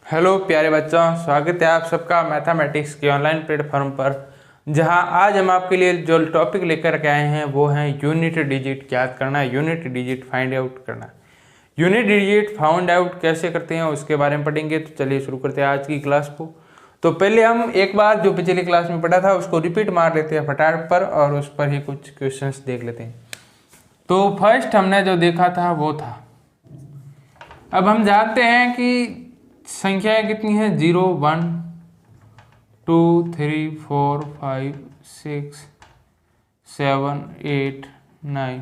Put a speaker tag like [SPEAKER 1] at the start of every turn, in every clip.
[SPEAKER 1] Hello प्यारे बच्चों, स्वागत है आप सबका मैथमेटिक्स के ऑनलाइन प्लेटफॉर्म पर। जहां आज हम आपके लिए जो टॉपिक लेकर के आए हैं वो है यूनिट डिजिट याद करना, यूनिट डिजिट फाइंड आउट करना। यूनिट डिजिट फाउंड आउट कैसे करते हैं उसके बारे में पढ़ेंगे। तो चलिए शुरू करते हैं आज की क्लास को। तो पहले हम एक बार जो पिछली क्लास में पढ़ा था उसको रिपीट मार लेते हैं फटाफट पर और उस पर ही कुछ क्वेश्चंस देख लेते हैं। तो फर्स्ट हमने जो देखा था वो था, अब हम जानते हैं कि संख्याएं कितनी है, 0 1 2 3 4 5 6 7 8 9,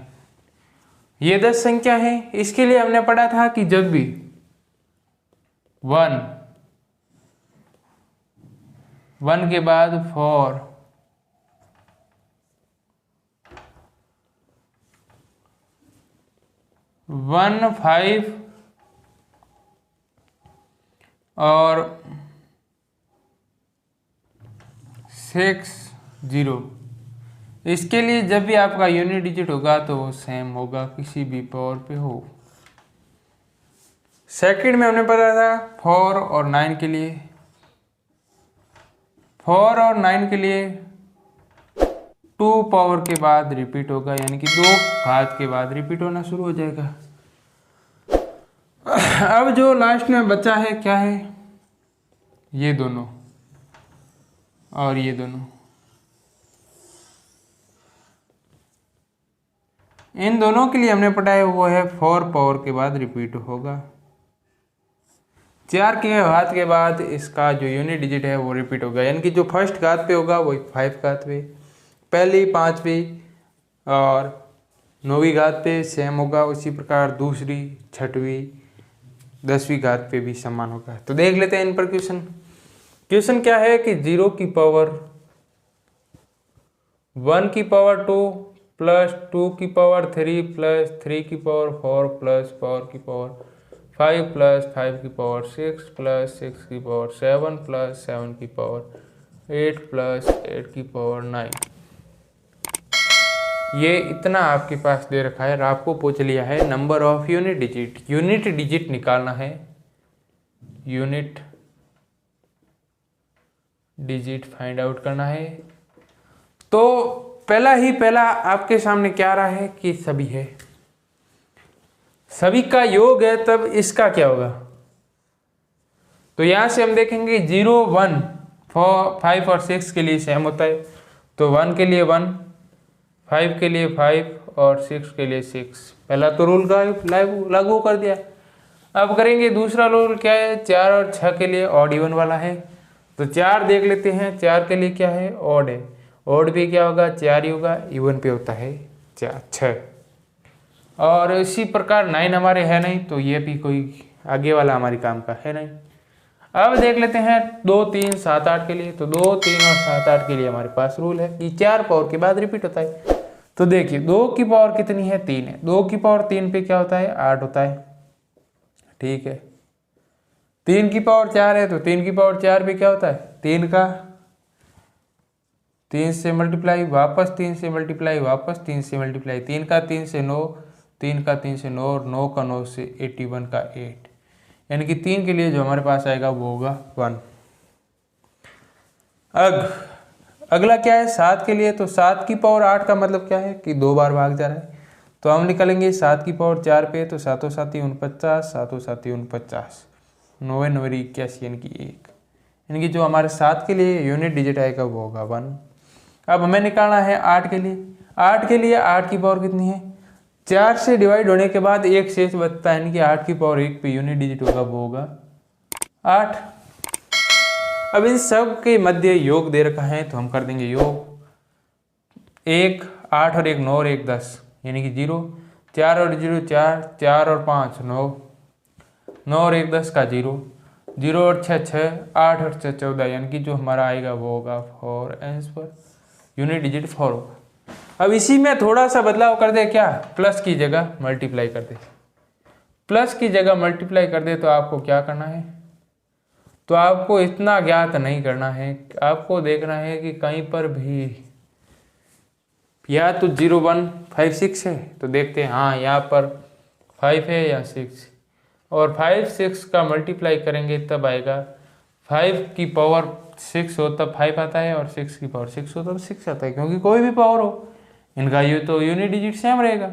[SPEAKER 1] ये 10 संख्या है। इसके लिए हमने पढ़ा था कि जब भी 1 के बाद 4 1 5 और 6 0, इसके लिए जब भी आपका यूनिट डिजिट होगा तो वो सेम होगा किसी भी पावर पे हो। सेकंड में हमने पढ़ा था 4 और 9 के लिए, 4 और 9 के लिए 2 पावर के बाद रिपीट होगा, यानी कि 2 घात के बाद रिपीट होना शुरू हो जाएगा। अब जो लास्ट में बचा है क्या है, ये दोनों और ये दोनों, इन दोनों के लिए हमने पढ़ा है वो है 4 पावर के बाद रिपीट होगा। 4 के घात के बाद इसका जो यूनिट डिजिट है वो रिपीट होगा, यानी कि जो फर्स्ट घात पे होगा वो 5 घात पे, पहली 5वीं और 9वीं घात पे सेम होगा, उसी प्रकार दूसरी 6वीं 10वीं घात पे भी समान होगा। तो देख लेते हैं इन पर क्वेश्चन क्या है कि 0 की पावर 1 की पावर 2 प्लस 2 की पावर 3 प्लस 3 की पावर 4 प्लस 4 की पावर 5 प्लस 5 की पावर 6 प्लस 6 की पावर 7 प्लस 7 की पावर 8 प्लस 8 की पावर 9, ये इतना आपके पास दे रखा है और आपको पूछ लिया है number of unit digit. Unit digit निकालना है, यूनिट डिजिट फाइंड आउट करना है। तो पहला आपके सामने क्या आ रहा है कि सभी है, सभी का योग है, तब इसका क्या होगा। तो यहां से हम देखेंगे 0 1 4 5 और 6 के लिए सेम होता है, तो 1 के लिए 1, 5 के लिए 5 और 6 के लिए 6। पहला तो रूल का लागू कर दिया। अब करेंगे दूसरा रूल, क्या है, 4 और 6 के लिए ऑड इवन वाला है, तो 4 देख लेते हैं। 4 के लिए क्या है, ऑड है, ऑड भी क्या होगा, 4 ही होगा, इवन पे होता है 4 6। और इसी प्रकार 9 हमारे है नहीं, तो ये भी कोई आगे वाला हमारे काम का है नहीं। अब देख लेते हैं 2 3 7 8 के लिए, तो 2 3 और 7 8 के लिए हमारे पास रूल है कि 4 पावर के बाद रिपीट होता है। तो देखिए 2 की पावर कितनी है, 3 है, 2 की पावर 3 पे क्या होता है, 8 होता है, ठीक है। 3 की पावर 4 है, तो 3 की पावर 4 पे क्या होता है, 3 का 3 से मल्टीप्लाई, वापस 3 से मल्टीप्लाई, वापस 3 से मल्टीप्लाई, 3 का 3 से 9, 3 का 3 से 9 और 9 का 9 से 81 का 8, यानी कि 3 के लिए जो हमारे पास आएगा वो होगा 1। अगला क्या है 7 के लिए, तो 7 की पावर 8 का मतलब क्या है कि 2 बार भाग जा रहा है, तो हम निकालेंगे 7 की पावर 4 पे, तो 7 7 49, 7 7 49, 9 9 81, यानी कि 1, यानी कि जो हमारे 7 के लिए यूनिट डिजिट आएगा वो होगा 1। अब हमें निकालना है 8 के लिए। 8 के लिए 8 की पावर कितनी है, 4 से डिवाइड होने के बाद 1 शेष बचता है, यानी कि 8 की पावर 1 पे यूनिट डिजिट होगा वो होगा 8। अब इन सब के मध्य योग दे रखा है, तो हम कर देंगे योग, 1 8 और 1 9 और 1 10, यानी कि 0, 4 और 0 4, 4 और 5 9, 9 और 1 10 का 0, 0 और 6 6, 8 और 6 14, यानी कि जो हमारा आएगा वो होगा 4 आंसर, यूनिट डिजिट 4 होगा। अब इसी में थोड़ा सा बदलाव कर दे, क्या, प्लस की जगह मल्टीप्लाई कर दे, प्लस की जगह मल्टीप्लाई कर दे, तो आपको क्या करना है, तो आपको इतना ज्ञात नहीं करना है, आपको देखना है कि कहीं पर भी या तो 0 1 5 6 है, तो देखते हैं हाँ यहाँ पर 5 है या 6, और 5 6 का मल्टीप्लाई करेंगे तब आएगा 5 की पावर 6 हो तब 5 आता है, और 6 की पावर 6 हो तब 6 आता है, क्योंकि कोई भी पावर हो इनका ये तो यूनिट डिजिट सेम रहेगा।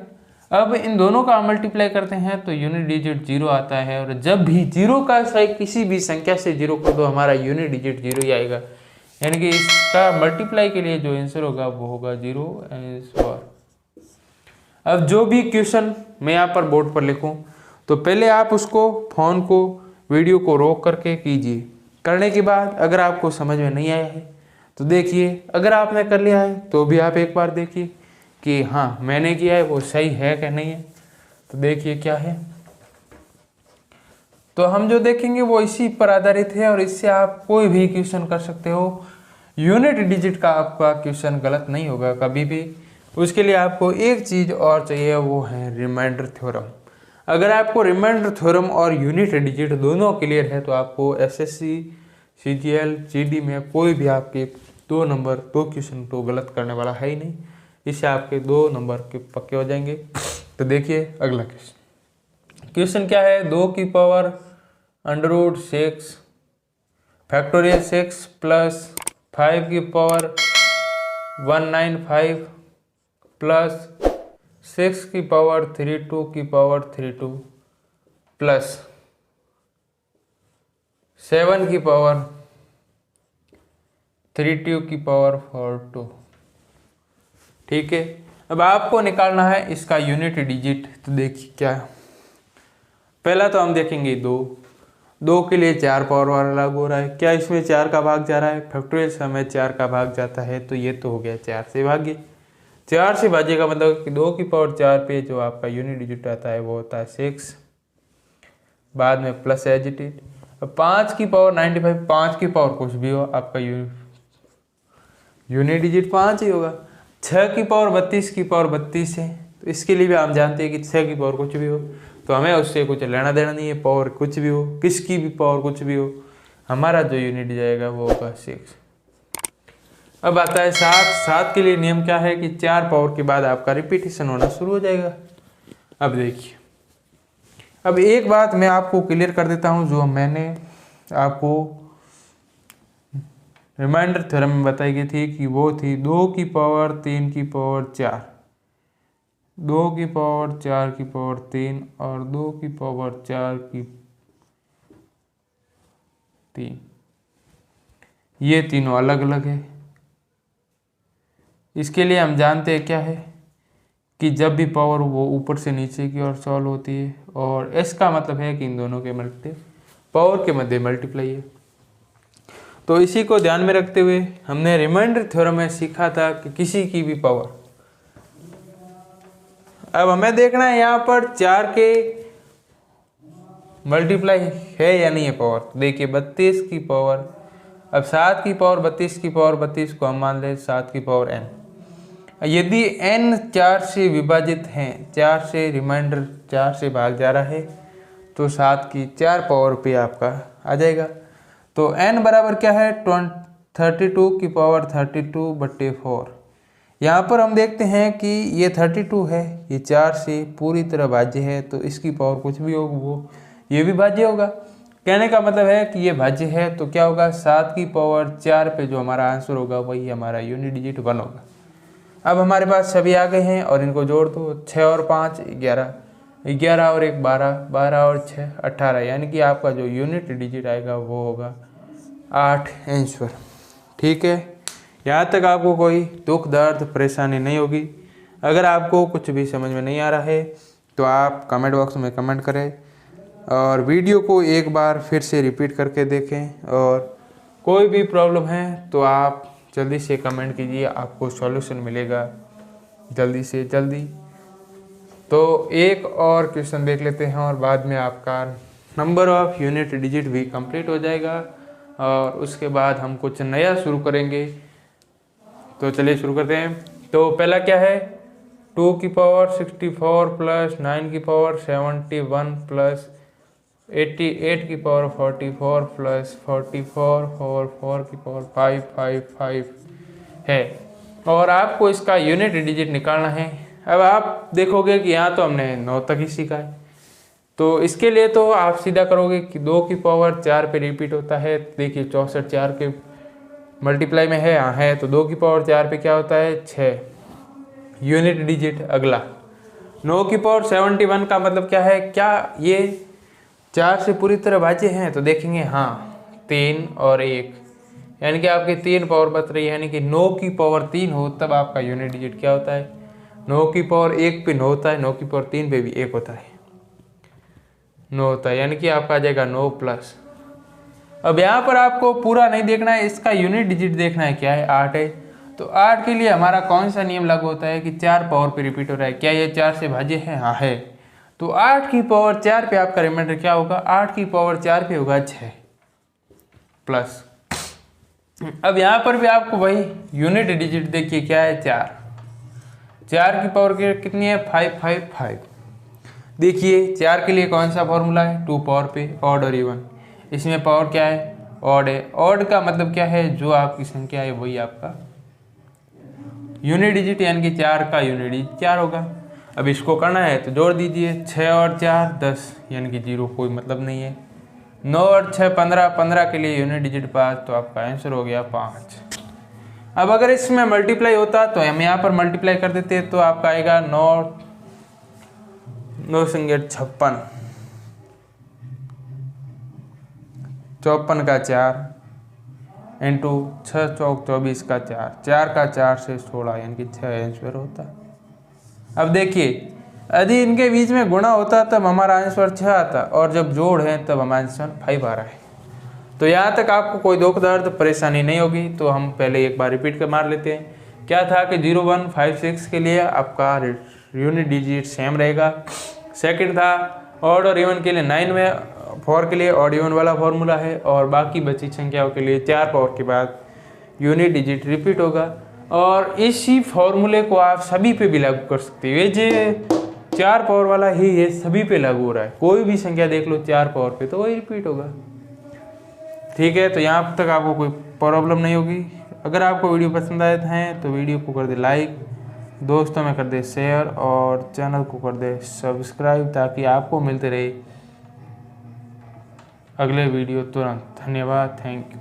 [SPEAKER 1] अब इन दोनों का मल्टीप्लाई करते हैं तो यूनिट डिजिट 0 आता है, और जब भी 0 का साइन किसी भी संख्या से 0 को तो हमारा यूनिट डिजिट 0 ही आएगा, यानी कि इसका मल्टीप्लाई के लिए जो आंसर होगा वो होगा 0 आंसर। अब जो भी क्वेश्चन मैं यहाँ पर बोर्ड पर लिखूँ तो पहले आप उसको फ़ोन को वीडियो को रोक करके कीजिए। करने के बाद अगर आपको समझ में नहीं आया है तो देखिए, अगर आपने कर लिया है तो भी आप एक बार देखिए कि हाँ मैंने किया है वो सही है कि नहीं है। तो देखिए क्या है, तो हम जो देखेंगे वो इसी पर आधारित है, और इससे आप कोई भी क्वेश्चन कर सकते हो। यूनिट डिजिट का आपका क्वेश्चन गलत नहीं होगा कभी भी। उसके लिए आपको एक चीज़ और चाहिए, वो है रिमाइंडर थ्योरम। अगर आपको रिमाइंडर थ्योरम और यूनिट डिजिट दोनों क्लियर है तो आपको एसएससी, सीजीएल, जीडी में कोई भी आपके 2 नंबर 2 क्वेश्चन तो गलत करने वाला है ही नहीं। इससे आपके 2 नंबर के पक्के हो जाएंगे। तो देखिए अगला क्वेश्चन क्या है, 2 की पावर √6 फैक्टोरियल 6 प्लस 5 की पावर 195 प्लस 6 की पावर 32 की पावर 32 प्लस 7 की पावर 32 की पावर 42। ठीक है, अब आपको निकालना है इसका यूनिट डिजिट। तो देखिए क्या है, पहला तो हम देखेंगे 2 के लिए 4 पावर वाला लागू हो रहा है। क्या इसमें 4 का भाग जा रहा है? फैक्टोरियल से हमें 4 का भाग जाता है, तो ये तो हो गया 4 से भाग्य। 4 से भाज्य का मतलब कि 2 की पावर 4 पे जो आपका यूनिट डिजिट आता है वो होता है 6, बाद में प्लस एज इट इज। 5 की पावर 95, 5 की पावर कुछ भी हो आपका यूनिट डिजिट 5 ही होगा। 6 की पावर 32 की पावर 32 है, तो इसके लिए भी हम जानते हैं कि 6 की पावर कुछ भी हो तो हमें उससे कुछ लेना देना नहीं है। पावर कुछ भी हो, किसकी भी पावर कुछ भी हो, हमारा जो यूनिट जाएगा वो होगा 6। अब आता है 7 के लिए नियम क्या है कि 4 पावर के बाद आपका रिपीटेशन होना शुरू हो जाएगा। अब देखिए, अब एक बात मैं आपको क्लियर कर देता हूँ जो मैंने आपको रिमाइंडर थ्योरम में बताई गई थी कि वो थी 2 की पावर 3 की पावर 4, 2 की पावर 4 की पावर 3 और 2 की पावर 4 की 3, ये तीनों अलग अलग है। इसके लिए हम जानते हैं क्या है कि जब भी पावर वो ऊपर से नीचे की ओर सॉल्व होती है, और एस का मतलब है कि इन दोनों के पावर के मध्य मल्टीप्लाई है। तो इसी को ध्यान में रखते हुए हमने रिमाइंडर थ्योरम में सीखा था कि किसी की भी पावर, अब हमें देखना है यहाँ पर 4 के मल्टीप्लाई है या नहीं है पावर। देखिए 32 की पावर, अब 7 की पावर 32 की पावर 32 को हम मान लें 7 की पावर n। यदि n 4 से विभाजित हैं, 4 से रिमाइंडर 4 से भाग जा रहा है, तो 7 की 4 पावर पे आपका आ जाएगा। तो n बराबर क्या है 32 की पावर 32/4। यहाँ पर हम देखते हैं कि ये 32 है, ये 4 से पूरी तरह भाज्य है, तो इसकी पावर कुछ भी होगा वो ये भी भाज्य होगा। कहने का मतलब है कि ये भाज्य है, तो क्या होगा 7 की पावर 4 पे जो हमारा आंसर होगा वही हमारा यूनिट डिजिट 1 होगा। अब हमारे पास सभी आ गए हैं और इनको जोड़ दो, 6 और 5 11, 11 और 1 12, 12 और 6 18, यानी कि आपका जो यूनिट डिजिट आएगा वो होगा 8 आंसर। ठीक है, यहाँ तक आपको कोई दुख दर्द परेशानी नहीं होगी। अगर आपको कुछ भी समझ में नहीं आ रहा है तो आप कमेंट बॉक्स में कमेंट करें, और वीडियो को एक बार फिर से रिपीट करके देखें, और कोई भी प्रॉब्लम है तो आप जल्दी से कमेंट कीजिए, आपको सॉल्यूशन मिलेगा जल्दी से जल्दी। तो एक और क्वेश्चन देख लेते हैं और बाद में आपका नंबर ऑफ यूनिट डिजिट भी कंप्लीट हो जाएगा, और उसके बाद हम कुछ नया शुरू करेंगे। तो चलिए शुरू करते हैं। तो पहला क्या है, 2 की पावर 64 प्लस 9 की पावर 71 प्लस 88 की पावर 44 प्लस 44 और 4 की पावर 555 है, और आपको इसका यूनिट डिजिट निकालना है। अब आप देखोगे कि यहाँ तो हमने 9 तक ही सीखा है, तो इसके लिए तो आप सीधा करोगे कि 2 की पावर 4 पे रिपीट होता है। देखिए 64 4 के मल्टीप्लाई में है, हाँ है, तो 2 की पावर 4 पे क्या होता है 6 यूनिट डिजिट। अगला 9 की पावर 71 का मतलब क्या है, क्या ये 4 से पूरी तरह भाज्य हैं, तो देखेंगे हाँ 3 और 1, यानी कि आपके 3 पावर बच रही है, यानी कि 9 की पावर 3 हो तब आपका यूनिट डिजिट क्या होता है, 9 की पावर 1 पे 9 होता है, 9 की पावर 3 पे भी 1 होता है, 9 होता है, यानी कि आपका आ जाएगा 9 प्लस। अब यहाँ पर आपको पूरा नहीं देखना है, इसका यूनिट डिजिट देखना है, क्या है 8 है। तो 8 के लिए हमारा कौन सा नियम लागू होता है कि 4 पावर पे रिपीट हो रहा है, क्या ये 4 से भाज्य है, हाँ है। तो 8 की पावर 4 पे आपका रिमाइंडर क्या होगा, 8 की पावर 4 पे होगा 6 प्लस। अब यहाँ पर भी आपको वही यूनिट डिजिट देखिए क्या है 4, 4 की पावर कितनी है 5 5 5। देखिए 4 के लिए कौन सा फॉर्मूला है, 2 पावर पे ऑड और इवन, इसमें पावर क्या है ऑड है। ऑड का मतलब क्या है, जो आपकी संख्या है वही आपका यूनिट डिजिट, यानी कि 4 का यूनिट डिजिट 4 होगा। अब इसको करना है तो जोड़ दीजिए, 6 और 4 10, यानी कि 0 कोई मतलब नहीं है। 9 और 6 15, 15 के लिए यूनिट डिजिट 5, तो आपका आंसर हो गया 5। अब अगर इसमें मल्टीप्लाई होता तो हम यहाँ पर मल्टीप्लाई कर देते, तो आपका आएगा 9 9 संगे 56, 54 का 4 इंटू 6 चौक 24 का 4, 4 का 4 से 16, यानी कि 6 आंसर होता। अब देखिए यदि इनके बीच में गुणा होता तब हमारा आंसर 6 आता, और जब जोड़ है तब हमारा आंसर 5 आ रहा है। तो यहाँ तक आपको कोई दुख दर्द परेशानी नहीं होगी। तो हम पहले एक बार रिपीट कर मार लेते हैं। क्या था कि 0 1 5 6 के लिए आपका यूनिट डिजिट सेम रहेगा। सेकंड था ऑड और इवन के लिए 9 में 4 के लिए ऑड इवन वाला फॉर्मूला है, और बाकी बची संख्याओं के लिए 4 पावर के बाद यूनिट डिजिट रिपीट होगा। और इसी फॉर्मूले को आप सभी पे भी लागू कर सकते हो। ये जो 4 पावर वाला ही ये सभी पे लागू हो रहा है, कोई भी संख्या देख लो 4 पावर पे तो वही रिपीट होगा। ठीक है, तो यहाँ तक आपको कोई प्रॉब्लम नहीं होगी। अगर आपको वीडियो पसंद आए हैं तो वीडियो को कर दे लाइक, दोस्तों में कर दे शेयर, और चैनल को कर दे सब्सक्राइब, ताकि आपको मिलते रहे अगले वीडियो तुरंत। धन्यवाद, थैंक यू।